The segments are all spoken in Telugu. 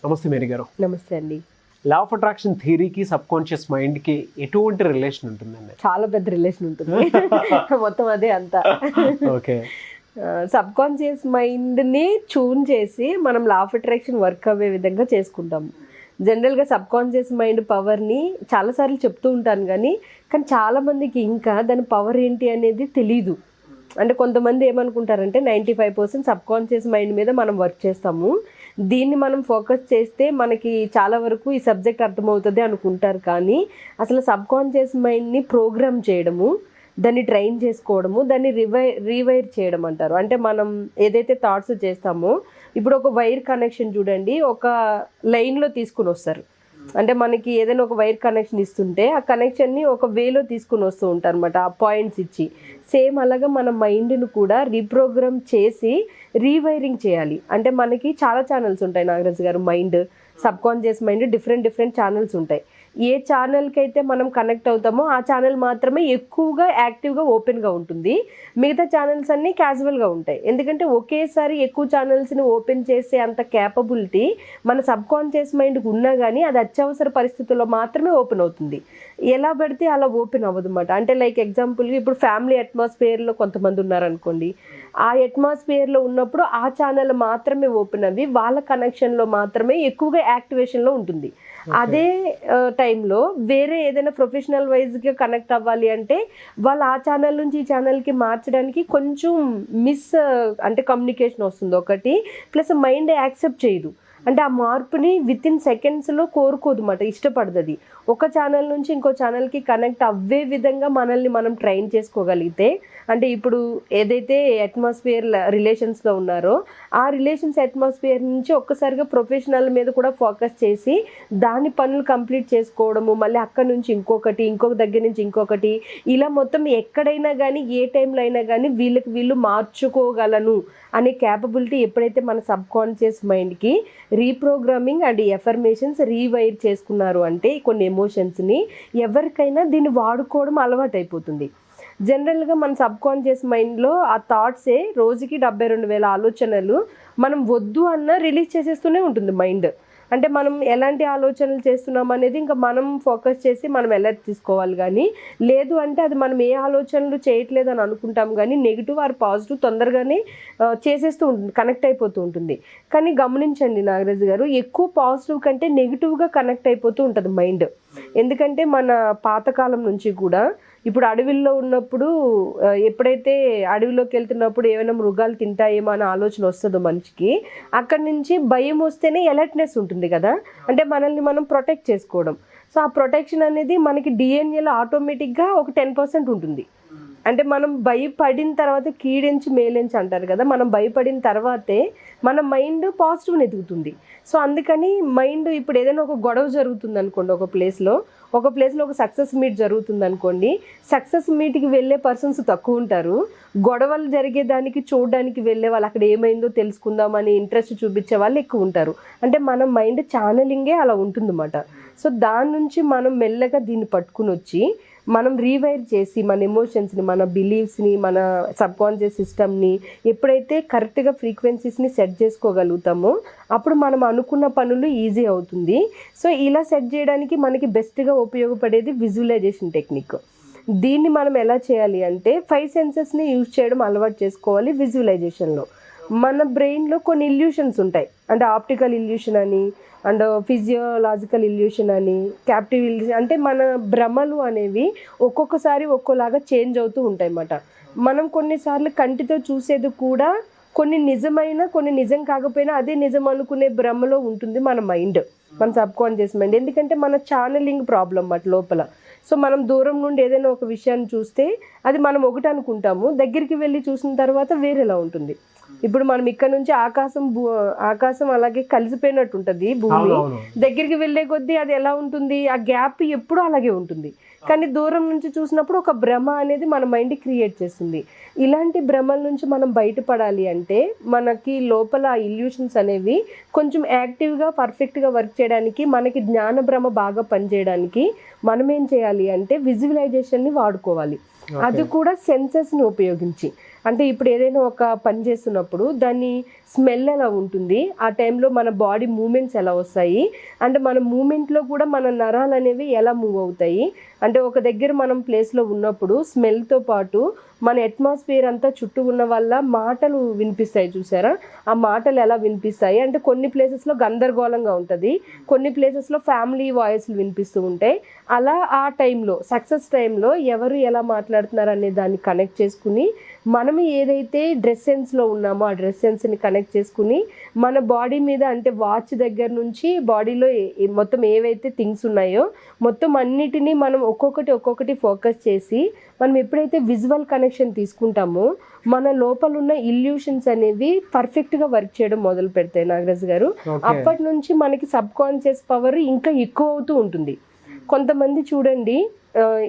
నమస్తే మేరీ గారు. నమస్తే అండి. లా ఆఫ్ అట్రాక్షన్ థియరీకి సబ్ కాన్షియస్ మైండ్కి ఎటువంటి రిలేషన్ ఉంటుందండి? చాలా పెద్ద రిలేషన్ ఉంటుంది. మొత్తం అదే అంతా. ఓకే. సబ్ కాన్షియస్ మైండ్ని ట్యూన్ చేసి మనం లా ఆఫ్ అట్రాక్షన్ వర్క్ అయ్యే విధంగా చేసుకుంటాం. జనరల్గా సబ్ కాన్షియస్ మైండ్ పవర్ని చాలాసార్లు చెప్తూ ఉంటాను కానీ చాలామందికి ఇంకా దాని పవర్ ఏంటి అనేది తెలీదు. అంటే కొంతమంది ఏమనుకుంటారంటే 95% సబ్ కాన్షియస్ మైండ్ మీద మనం వర్క్ చేస్తాము, దీన్ని మనం ఫోకస్ చేస్తే మనకి చాలా వరకు ఈ సబ్జెక్ట్ అర్థమవుతుంది అనుకుంటారు. కానీ అసలు సబ్ కాన్షియస్ మైండ్ని ప్రోగ్రామ్ చేయడము, దాన్ని ట్రైన్ చేసుకోవడము, దాన్ని రీవైర్ చేయడం అంటారు. అంటే మనం ఏదైతే థాట్స్ చేస్తామో, ఇప్పుడు ఒక వైర్ కనెక్షన్ చూడండి, ఒక లైన్లో తీసుకుని వస్తారు. అంటే మనకి ఏదైనా ఒక వైర్ కనెక్షన్ ఇస్తుంటే ఆ కనెక్షన్ని ఒక వేలో తీసుకుని వస్తూ ఉంటారు అనమాట, ఆ పాయింట్స్ ఇచ్చి. సేమ్ అలాగా మన మైండ్ను కూడా రీప్రోగ్రామ్ చేసి రీవైరింగ్ చేయాలి. అంటే మనకి చాలా ఛానల్స్ ఉంటాయి నాగరాజ్ గారు. Mind, sub conscious mind different channels ఉంటాయి. ఏ ఛానల్కి అయితే మనం కనెక్ట్ అవుతామో ఆ ఛానల్ మాత్రమే ఎక్కువగా యాక్టివ్గా ఓపెన్గా ఉంటుంది. మిగతా ఛానల్స్ అన్నీ క్యాజువల్గా ఉంటాయి. ఎందుకంటే ఒకేసారి ఎక్కువ ఛానల్స్ని ఓపెన్ చేసే అంత క్యాపబిలిటీ మన సబ్ కాన్షియస్ మైండ్కి ఉన్నా కానీ అది అత్యవసర పరిస్థితుల్లో మాత్రమే ఓపెన్ అవుతుంది. ఎలా పడితే అలా ఓపెన్ అవ్వదు అన్నమాట. అంటే లైక్ ఎగ్జాంపుల్గా ఇప్పుడు ఫ్యామిలీ అట్మాస్ఫియర్లో కొంతమంది ఉన్నారనుకోండి, ఆ అట్మాస్ఫియర్లో ఉన్నప్పుడు ఆ ఛానల్ మాత్రమే ఓపెన్ అవి వాళ్ళ కనెక్షన్లో మాత్రమే ఎక్కువగా యాక్టివేషన్లో ఉంటుంది. అదే టైంలో వేరే ఏదైనా ప్రొఫెషనల్ వైజ్గా కనెక్ట్ అవ్వాలి అంటే వాళ్ళు ఆ ఛానల్ నుంచి ఈ ఛానల్కి మార్చడానికి కొంచెం అంటే కమ్యూనికేషన్ వస్తుంది ఒకటి, ప్లస్ మైండ్ యాక్సెప్ట్ చేయదు. అంటే ఆ మార్పుని వితిన్ సెకండ్స్లో కోరుకోదు అన్నమాట, ఇష్టపడుతుంది. ఒక ఛానల్ నుంచి ఇంకో ఛానల్కి కనెక్ట్ అవ్వే విధంగా మనల్ని మనం ట్రైన్ చేసుకోగలిగితే, అంటే ఇప్పుడు ఏదైతే అట్మాస్ఫియర్ రిలేషన్స్లో ఉన్నారో ఆ రిలేషన్స్ అట్మాస్ఫియర్ నుంచి ఒక్కసారిగా ప్రొఫెషనల్ మీద కూడా ఫోకస్ చేసి దాని పనులు కంప్లీట్ చేసుకోవడము, మళ్ళీ అక్కడ నుంచి ఇంకొక దగ్గర నుంచి ఇంకొకటి, ఇలా మొత్తం ఎక్కడైనా కానీ ఏ టైంలో అయినా కానీ వీళ్ళు మార్చుకోగలను అనే క్యాపబిలిటీ ఎప్పుడైతే మన సబ్ కాన్షియస్ మైండ్కి రీప్రోగ్రామింగ్ అండ్ ఎఫర్మేషన్స్ రీవైర్ చేసుకున్నారు అంటే కొన్ని ఎమోషన్స్ని, ఎవరికైనా దీన్ని వాడుకోవడం అలవాటు అయిపోతుంది. జనరల్గా మన సబ్ కాన్షియస్ మైండ్లో ఆ థాట్సే రోజుకి 72,000 ఆలోచనలు మనం వద్దు అన్న రిలీజ్ చేసేస్తూనే ఉంటుంది మైండ్. అంటే మనం ఎలాంటి ఆలోచనలు చేస్తున్నాం అనేది ఇంకా మనం ఫోకస్ చేసి మనం ఎలా తీసుకోవాలి. కానీ లేదు అంటే అది మనం ఏ ఆలోచనలు చేయట్లేదు అని అనుకుంటాం కానీ నెగిటివ్ ఆర్ పాజిటివ్ తొందరగానే చేసేస్తూ ఉంటుంది, కనెక్ట్ అయిపోతూ ఉంటుంది. కానీ గమనించండి నాగరాజ్ గారు, ఎక్కువ పాజిటివ్ కంటే నెగిటివ్గా కనెక్ట్ అయిపోతూ ఉంటుంది మైండ్. ఎందుకంటే మన పాతకాలం నుంచి కూడా ఇప్పుడు అడవిల్లో ఉన్నప్పుడు ఎప్పుడైతే అడవిలోకి వెళ్తున్నప్పుడు ఏమైనా మృగాలు తింటాయేమో అనే ఆలోచన వస్తుందో మనిషికి, అక్కడి నుంచి భయం వస్తేనే అలర్ట్నెస్ ఉంటుంది కదా, అంటే మనల్ని మనం ప్రొటెక్ట్ చేసుకోవడం. సో ఆ ప్రొటెక్షన్ అనేది మనకి డిఎన్ఏలో ఆటోమేటిక్గా ఒక 10% ఉంటుంది. అంటే మనం భయపడిన తర్వాత కీడించి మేలించి అంటారు కదా, మనం భయపడిన తర్వాతే మన మైండ్ పాజిటివ్ని ఎదుగుతుంది. సో అందుకని మైండ్ ఇప్పుడు ఏదైనా ఒక గొడవ జరుగుతుంది అనుకోండి, ఒక ప్లేస్లో ఒక సక్సెస్ మీట్ జరుగుతుంది అనుకోండి, సక్సెస్ మీట్కి వెళ్ళే పర్సన్స్ తక్కువ ఉంటారు, గొడవలు జరిగేదానికి చూడడానికి వెళ్ళే వాళ్ళు, అక్కడ ఏమైందో తెలుసుకుందామని ఇంట్రెస్ట్ చూపించే వాళ్ళు ఎక్కువ ఉంటారు. అంటే మన మైండ్ ఛానలింగే అలా ఉంటుందన్నమాట. సో దాని నుంచి మనం మెల్లగా దీన్ని పట్టుకుని వచ్చి మనం రీవైర్ చేసి మన ఎమోషన్స్ని, మన బిలీవ్స్ని, మన సబ్ కాన్షియస్ సిస్టమ్ని ఎప్పుడైతే కరెక్ట్గా ఫ్రీక్వెన్సీస్ని సెట్ చేసుకోగలుగుతామో అప్పుడు మనం అనుకున్న పనులు ఈజీ అవుతుంది. సో ఇలా సెట్ చేయడానికి మనకి బెస్ట్గా ఉపయోగపడేది విజువలైజేషన్ టెక్నిక్. దీన్ని మనం ఎలా చేయాలి అంటే 5 సెన్సెస్ని యూజ్ చేయడం అలవాటు చేసుకోవాలి. విజువలైజేషన్లో మన బ్రెయిన్లో కొన్ని ఇల్యూషన్స్ ఉంటాయి, అంటే ఆప్టికల్ ఇల్యూషన్ అని అండ్ ఫిజియోలాజికల్ ఇల్యూషన్ అని, క్యాప్టివ్ ఇల్యూషన్, అంటే మన భ్రమలు అనేవి ఒక్కొక్కసారి ఒక్కోలాగా చేంజ్ అవుతూ ఉంటాయి అన్నమాట. మనం కొన్నిసార్లు కంటితో చూసేది కూడా కొన్ని నిజమైన కొన్ని నిజం కాకపోయినా అదే నిజం అనుకునే భ్రమలో ఉంటుంది మన మైండ్, మన సబ్ కాన్షియస్ మైండ్. ఎందుకంటే మన ఛానలింగ్ ప్రాబ్లం అన్నమాట లోపల. సో మనం దూరం నుండి ఏదైనా ఒక విషయాన్ని చూస్తే అది మనం ఒకటి అనుకుంటాము, దగ్గరికి వెళ్ళి చూసిన తర్వాత వేరేలా ఉంటుంది. ఇప్పుడు మనం ఇక్కడ నుంచి ఆకాశం అలాగే కలిసిపోయినట్టు ఉంటుంది భూమి, దగ్గరికి వెళ్ళే కొద్దీ అది ఎలా ఉంటుంది, ఆ గ్యాప్ ఎప్పుడూ అలాగే ఉంటుంది. కానీ దూరం నుంచి చూసినప్పుడు ఒక భ్రమ అనేది మన మైండ్ క్రియేట్ చేస్తుంది. ఇలాంటి భ్రమల నుంచి మనం బయటపడాలి అంటే మనకి లోపల ఇల్యూషన్స్ అనేవి కొంచెం యాక్టివ్గా పర్ఫెక్ట్గా వర్క్ చేయడానికి, మనకి జ్ఞాన భ్రమ బాగా పనిచేయడానికి మనం ఏం చేయాలి అంటే విజువలైజేషన్ని వాడుకోవాలి. అది కూడా సెన్సెస్ని ఉపయోగించి. అంటే ఇప్పుడు ఏదైనా ఒక పని చేస్తున్నప్పుడు దాన్ని స్మెల్ ఎలా ఉంటుంది, ఆ టైంలో మన బాడీ మూమెంట్స్ ఎలా వస్తాయి, అంటే మన మూమెంట్లో కూడా మన నరాలు అనేవి ఎలా మూవ్ అవుతాయి, అంటే ఒక దగ్గర మనం ప్లేస్లో ఉన్నప్పుడు స్మెల్తో పాటు మన అట్మాస్ఫియర్ అంతా చుట్టూ ఉన్న వల్ల మాటలు వినిపిస్తాయి చూసారా, ఆ మాటలు ఎలా వినిపిస్తాయి అంటే కొన్ని ప్లేసెస్లో గందరగోళంగా ఉంటుంది, కొన్ని ప్లేసెస్లో ఫ్యామిలీ వాయిస్లు వినిపిస్తూ ఉంటాయి. అలా ఆ టైంలో సక్సెస్ టైంలో ఎవరు ఎలా మాట్లాడుతున్నారు అనే దాన్ని కనెక్ట్ చేసుకుని మనం ఏదైతే డ్రెస్ సెన్స్లో ఉన్నామో ఆ డ్రెస్ సెన్స్ని కనెక్ట్ చేసుకుని మన బాడీ మీద అంటే వాచ్ దగ్గర నుంచి బాడీలో మొత్తం ఏవైతే థింగ్స్ ఉన్నాయో మొత్తం అన్నిటినీ మనం ఒక్కొక్కటి ఫోకస్ చేసి మనం ఎప్పుడైతే విజువల్ కనెక్షన్ తీసుకుంటామో మన లోపల ఉన్న ఇల్యూషన్స్ అనేవి పర్ఫెక్ట్గా వర్క్ చేయడం మొదలు పెడతాయి నాగరాజ్ గారు. అప్పటి నుంచి మనకి సబ్ కాన్షియస్ పవర్ ఇంకా ఎక్కువ అవుతూ ఉంటుంది. కొంతమంది చూడండి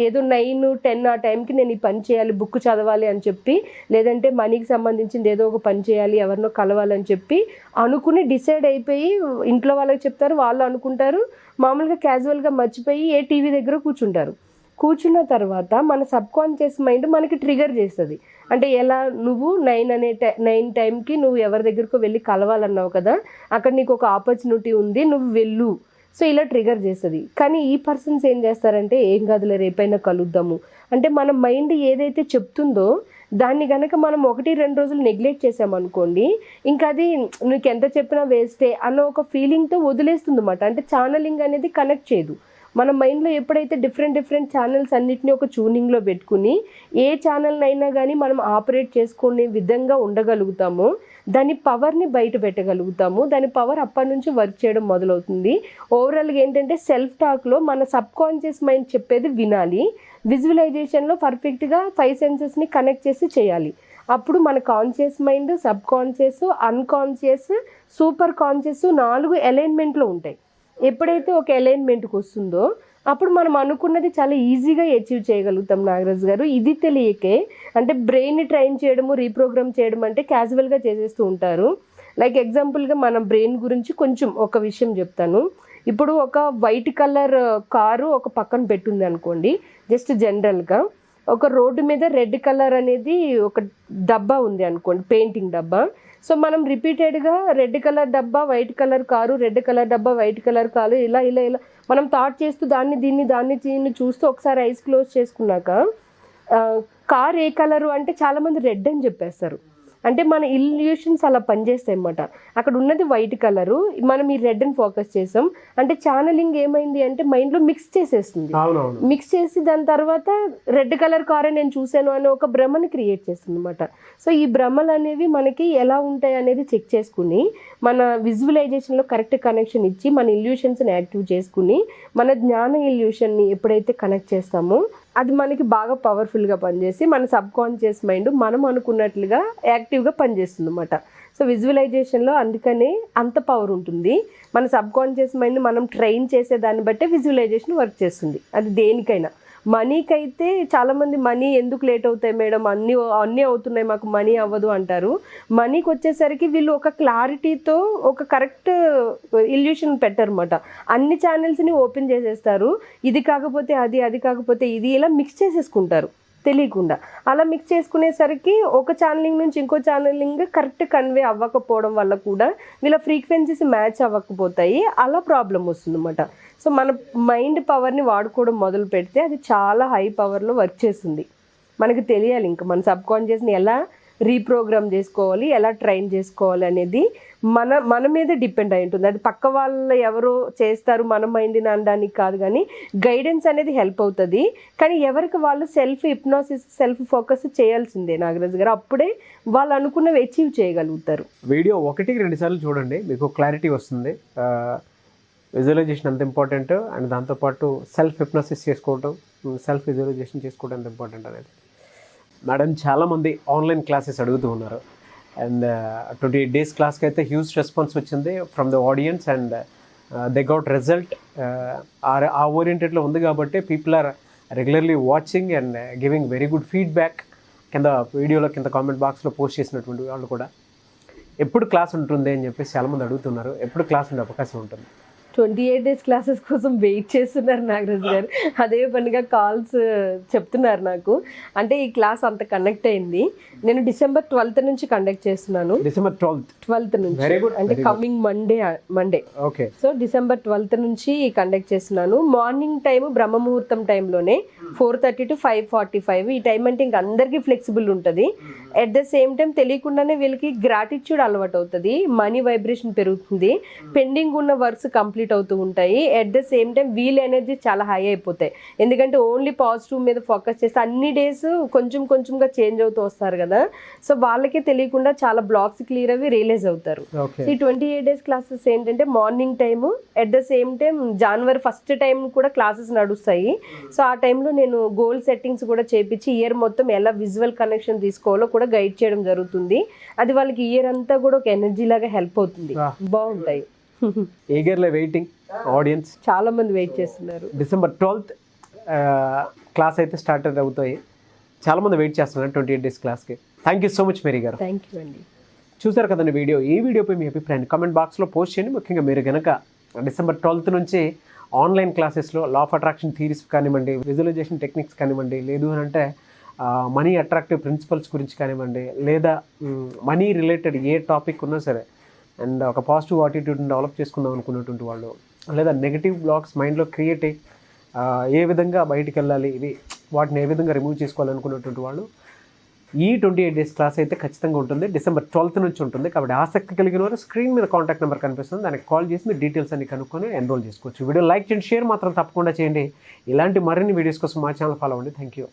ఏదో 9-10 ఆ టైంకి నేను ఈ పని చేయాలి, బుక్ చదవాలి అని చెప్పి, లేదంటే మనీకి సంబంధించింది ఏదో ఒక పని చేయాలి, ఎవరినో కలవాలని చెప్పి అనుకుని డిసైడ్ అయిపోయి ఇంట్లో వాళ్ళకి చెప్తారు, వాళ్ళు అనుకుంటారు, మామూలుగా క్యాజువల్గా మర్చిపోయి ఏ టీవీ దగ్గర కూర్చుంటారు. కూర్చున్న తర్వాత మన సబ్ కాన్షియస్ మైండ్ మనకి ట్రిగర్ చేస్తుంది. అంటే ఎలా, నువ్వు 9 టైంకి నువ్వు ఎవరి దగ్గరకు వెళ్ళి కలవాలన్నావు కదా, అక్కడ నీకు ఒక ఆపర్చునిటీ ఉంది, నువ్వు వెళ్ళు, సో ఇలా ట్రిగర్ చేస్తుంది. కానీ ఈ పర్సన్స్ ఏం చేస్తారంటే ఏం కాదులే రేపైనా కలుద్దాము అంటే మన మైండ్ ఏదైతే చెప్తుందో దాన్ని కనుక మనం 1-2 రోజులు నెగ్లెక్ట్ చేసామనుకోండి, ఇంకా అది నీకు ఎంత చెప్పినా వేస్టే అన్న ఒక ఫీలింగ్తో వదిలేస్తుంది అన్నమాట. అంటే ఛానలింగ్ అనేది కనెక్ట్ చేయదు. మన మైండ్లో ఎప్పుడైతే డిఫరెంట్ ఛానల్స్ అన్నిటిని ఒక ట్యూనింగ్లో పెట్టుకుని ఏ ఛానల్నైనా కానీ మనం ఆపరేట్ చేసుకునే విధంగా ఉండగలుగుతామో దాని పవర్ని బయట పెట్టగలుగుతాము. దాని పవర్ అప్పటి నుంచి వర్క్ చేయడం మొదలవుతుంది. ఓవరాల్గా ఏంటంటే సెల్ఫ్ టాక్లో మన సబ్ కాన్షియస్ మైండ్ చెప్పేది వినాలి, విజువలైజేషన్లో పర్ఫెక్ట్గా 5 సెన్సెస్ని కనెక్ట్ చేసి చేయాలి. అప్పుడు మన conscious mind, sub conscious, unconscious, super conscious 4 అలైన్మెంట్లో ఉంటాయి. ఎప్పుడైతే ఒక అలైన్మెంట్కి వస్తుందో అప్పుడు మనం అనుకున్నది చాలా ఈజీగా అచీవ్ చేయగలుగుతాం నాగరాజ్ గారు. ఇది తెలియకే అంటే బ్రెయిన్ని ట్రైన్ చేయడము, రీప్రోగ్రామ్ చేయడం అంటే క్యాజువల్గా చేసేస్తూ ఉంటారు. లైక్ ఎగ్జాంపుల్గా మన బ్రెయిన్ గురించి కొంచెం ఒక విషయం చెప్తాను. ఇప్పుడు ఒక వైట్ కలర్ కారు ఒక పక్కన పెట్టుంది అనుకోండి, జస్ట్ జనరల్గా ఒక రోడ్డు మీద రెడ్ కలర్ అనేది ఒక డబ్బా ఉంది అనుకోండి, పెయింటింగ్ డబ్బా. సో మనం రిపీటెడ్గా రెడ్ కలర్ డబ్బా, white colour car, red colour డబ్బా, వైట్ కలర్ కారు, ఇలా ఇలా ఇలా మనం థాట్ చేస్తూ దీన్ని చూస్తూ ఒకసారి ఐస్ క్లోజ్ చేసుకున్నాక కార్ ఏ కలరు అంటే చాలామంది రెడ్ అని చెప్పేస్తారు. అంటే మన ఇల్యూషన్స్ అలా పనిచేస్తాయి అన్నమాట. అక్కడ ఉన్నది వైట్ కలరు, మనం ఈ రెడ్ని ఫోకస్ చేసాం అంటే ఛానలింగ్ ఏమైంది అంటే మైండ్లో మిక్స్ చేసేస్తుంది. మిక్స్ చేసి దాని తర్వాత రెడ్ కలర్ కారే నేను చూశాను అనే ఒక భ్రమని క్రియేట్ చేస్తుంది అన్నమాట. సో ఈ భ్రమలు అనేవి మనకి ఎలా ఉంటాయి అనేది చెక్ చేసుకుని మన విజువలైజేషన్లో కరెక్ట్ కనెక్షన్ ఇచ్చి మన ఇల్యూషన్స్ని యాక్టివ్ చేసుకుని మన జ్ఞాన ఇల్యూషన్ని ఎప్పుడైతే కనెక్ట్ చేస్తామో అది మనకి బాగా పవర్ఫుల్గా పనిచేసి మన సబ్ కాన్షియస్ మైండ్ మనం అనుకున్నట్లుగా యాక్టివ్గా పనిచేస్తుంది అన్నమాట. సో విజువలైజేషన్లో అందుకనే అంత పవర్ ఉంటుంది. మన సబ్ కాన్షియస్ మైండ్ మనం ట్రైన్ చేసే దాన్ని బట్టే విజువలైజేషన్ వర్క్ చేస్తుంది. అది దేనికైనా. మనీకి అయితే చాలామంది మనీ ఎందుకు లేట్ అవుతాయి మేడం, అన్నీ అవుతున్నాయి మాకు మనీ అవ్వదు అంటారు. మనీకి వచ్చేసరికి వీళ్ళు ఒక క్లారిటీతో ఒక కరెక్ట్ ఇల్యూషన్ పెట్టారన్నమాట. అన్ని ఛానల్స్ని ఓపెన్ చేసేస్తారు, ఇది కాకపోతే అది కాకపోతే ఇది, ఇలా మిక్స్ చేసేసుకుంటారు తెలియకుండా. అలా మిక్స్ చేసుకునేసరికి ఒక ఛానలింగ్ నుంచి ఇంకో ఛానలింగ్ కరెక్ట్ కన్వే అవ్వకపోవడం వల్ల కూడా వీళ్ళ ఫ్రీక్వెన్సీస్ మ్యాచ్ అవ్వకపోతాయి, అలా ప్రాబ్లం వస్తుంది అన్నమాట. సో మన మైండ్ పవర్ని వాడుకోవడం మొదలు పెడితే అది చాలా హై పవర్లో వర్క్ చేస్తుంది. మనకు తెలియాలి ఇంకా మన సబ్ కాన్షియస్ని ఎలా రీప్రోగ్రామ్ చేసుకోవాలి, ఎలా ట్రైన్ చేసుకోవాలి అనేది మన మీద డిపెండ్ అయి ఉంటుంది. అది పక్క వాళ్ళు ఎవరో చేస్తారు మన మైండ్ని అనడానికి కాదు, కానీ గైడెన్స్ అనేది హెల్ప్ అవుతుంది. కానీ ఎవరికి వాళ్ళు సెల్ఫ్ హిప్నాసిస్, సెల్ఫ్ ఫోకస్ చేయాల్సిందే నాగరాజ్ గారు, అప్పుడే వాళ్ళు అనుకున్నవి అచీవ్ చేయగలుగుతారు. వీడియో 1-2 సార్లు చూడండి, మీకు క్లారిటీ వస్తుంది. విజువలైజేషన్ అంత ఇంపార్టెంట్ అండ్ దాంతోపాటు సెల్ఫ్ హిప్నాసిస్ చేసుకోవడం, సెల్ఫ్ విజువలైజేషన్ చేసుకోవడం ఎంత ఇంపార్టెంట్ అనేది. మేడం చాలామంది ఆన్లైన్ క్లాసెస్ అడుగుతూ ఉన్నారు అండ్ 28 days క్లాస్కి అయితే హ్యూజ్ రెస్పాన్స్ వచ్చింది from the audience and they got result. ఆ ఓరియంటెడ్లో ఉంది కాబట్టి people are regularly watching and giving very good feedback. వీడియోలో కింద కామెంట్ బాక్స్లో పోస్ట్ చేసినటువంటి వాళ్ళు కూడా ఎప్పుడు క్లాస్ ఉంటుంది అని చెప్పేసి చాలామంది అడుగుతున్నారు. ఎప్పుడు క్లాస్ ఉండే అవకాశం ఉంటుంది? 28 డేస్ క్లాసెస్ కోసం వెయిట్ చేస్తున్నారు నాగరాజ్ గారు. అదే పనిగా కాల్స్ చెప్తున్నారు నాకు. అంటే ఈ క్లాస్ అంత కనెక్ట్ అయింది. నేను డిసెంబర్ 12th నుంచి కండక్ట్ చేస్తున్నాను. డిసెంబర్ 12th నుంచి, వెరీ గుడ్. అంటే coming Monday. Okay. So December 12th నుంచి కండక్ట్ చేస్తున్నాను. మార్నింగ్ టైం బ్రహ్మ ముహూర్తం టైంలోనే 4:30 to 5:45. ఈ టైం అంటే ఇంక అందరికీ ఫ్లెక్సిబుల్ ఉంటుంది. అట్ ద సేమ్ టైం తెలియకుండానే వీళ్ళకి గ్రాటిట్యూడ్ అలవాటు అవుతుంది, మనీ వైబ్రేషన్ పెరుగుతుంది, పెండింగ్ ఉన్న వర్క్స్ కంప్లీట్ అవుతూ ఉంటాయి. అట్ ద సేమ్ టైం వీల్ ఎనర్జీ చాలా హై అయిపోతాయి. ఎందుకంటే ఓన్లీ పాజిటివ్ మీద ఫోకస్ చేస్తే అన్ని డేస్ కొంచెంగా చేంజ్ అవుతూ వస్తారు కదా. సో వాళ్ళకే తెలియకుండా చాలా బ్లాక్స్ క్లియర్ అవి రియలైజ్ అవుతారు. ఈ 28 డేస్ క్లాసెస్ ఏంటంటే morning time, at the same time January 1st time కూడా క్లాసెస్ నడుస్తాయి. సో ఆ టైంలో నేను గోల్ సెట్టింగ్స్ కూడా చేపించి ఇయర్ మొత్తం ఎలా విజువల్ కనెక్షన్ తీసుకోవాలో కూడా గైడ్ చేయడం జరుగుతుంది. అది వాళ్ళకి ఇయర్ అంతా కూడా ఒక ఎనర్జీ లాగా హెల్ప్ అవుతుంది. బాగుంటాయి. ఈగర్లీ వెయిటింగ్ ఆడియన్స్, చాలా మంది వెయిట్ చేస్తున్నారు. డిసెంబర్ 12th క్లాస్ అయితే స్టార్ట్ అవుతాయి. చాలా మంది వెయిట్ చేస్తున్నారు 28 డేస్ క్లాస్కి. Thank you so much Mary గారు. థ్యాంక్ యూ అండి. చూసారు కదండి వీడియో. ఈ వీడియోపై మీ అభిప్రాయాన్ని కామెంట్ బాక్స్లో పోస్ట్ చేయండి. ముఖ్యంగా మీరు కనుక డిసెంబర్ 12th నుంచి ఆన్లైన్ క్లాసెస్లో లా ఆఫ్ అట్రాక్షన్ థియరీస్ కానివ్వండి, విజువలైజేషన్ టెక్నిక్స్ కానివ్వండి, లేదు అని అంటే మనీ అట్రాక్టివ్ ప్రిన్సిపల్స్ గురించి కానివ్వండి, లేదా మనీ రిలేటెడ్ ఏ టాపిక్ ఉన్నా సరే, అండ్ ఒక పాజిటివ్ యాటిట్యూడ్ని డెవలప్ చేసుకుందాం అనుకున్నటువంటి వాళ్ళు, లేదా నెగిటివ్ బ్లాక్స్ మైండ్లో క్రియేట్ అయ్యి ఏ విధంగా బయటికి వెళ్ళాలి, ఇవి వాటిని ఏ విధంగా రిమూవ్ చేసుకోవాలనుకున్నటువంటి వాళ్ళు, ఈ 28 డేస్ క్లాస్ అయితే ఖచ్చితంగా ఉంటుంది. డిసెంబర్ 12th నుంచి ఉంటుంది. కాబట్టి ఆసక్తి కలిగిన వారు స్క్రీన్ మీద కాంటాక్ట్ నెంబర్ కనిపిస్తుంది, దానికి కాల్ చేసి మీరు డీటెయిల్స్ అన్ని కనుక్కొని ఎన్రోల్ చేసుకోవచ్చు. వీడియో లైక్ చేయండి, షేర్ మాత్రం తప్పకుండా చేయండి. ఇలాంటి మరిన్ని వీడియోస్ కోసం మా ఛానల్ ఫాలో అవ్వండి. Thank you.